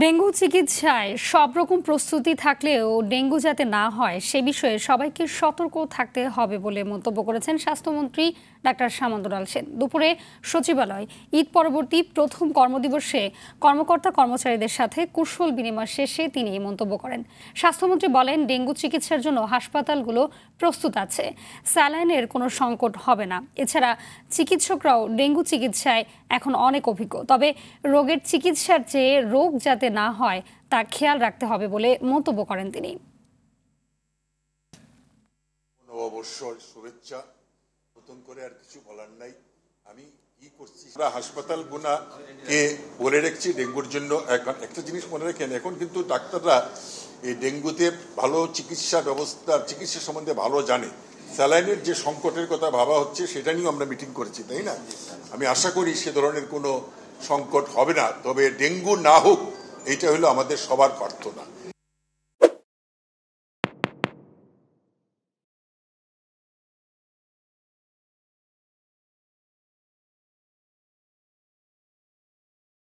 Dengue চিকিৎসায় সব রকম প্রস্তুতি থাকলেও ডেঙ্গু যাতে না হয় সে বিষয়ে সবাইকে সতর্ক থাকতে হবে বলে মন্তব্য করেছেন স্বাস্থ্যমন্ত্রী ডাক্তার সামন্তলাল সেন। দুপুরে সচিবালয় ঈদ পরবর্তী প্রথম কর্মদিবসে কর্মকর্তা কর্মচারীদের সাথে কুশল বিনিময় শেষে তিনি এই মন্তব্য করেন। স্বাস্থ্যমন্ত্রী বলেন, ডেঙ্গু চিকিৎসার জন্য হাসপাতালগুলো প্রস্তুত আছে, স্যালাইনের কোনো সংকট হবে না। এছাড়া চিকিৎসকরাও ডেঙ্গু চিকিৎসায় এখন অনেক অভিজ্ঞ, তবে রোগের চিকিৎসার চেয়ে রোগ যাতে না হয় তা খেয়াল রাখতে হবে বলে মন্তব্য করেন তিনি। অবশ্যই শুভেচ্ছা, নতুন করে আর কিছু বলার নাই। আমি কি করছি হাসপাতালগুলোকে বলে রাখছি ডেঙ্গুর জন্য। এখন একটা জিনিস মনে রাখেন, এখন কিন্তু ডাক্তাররা এই ডেঙ্গুতে ভালো চিকিৎসা ব্যবস্থা, চিকিৎসা সম্বন্ধে ভালো জানে। স্যালাইনের যে সংকটের কথা ভাবা হচ্ছে সেটা নিয়েও আমরা মিটিং করেছি, তাই না? আমি আশা করি সে ধরনের কোনো সংকট হবে না, তবে ডেঙ্গু না হোক এইটা হলো আমাদের সবার প্রার্থনা।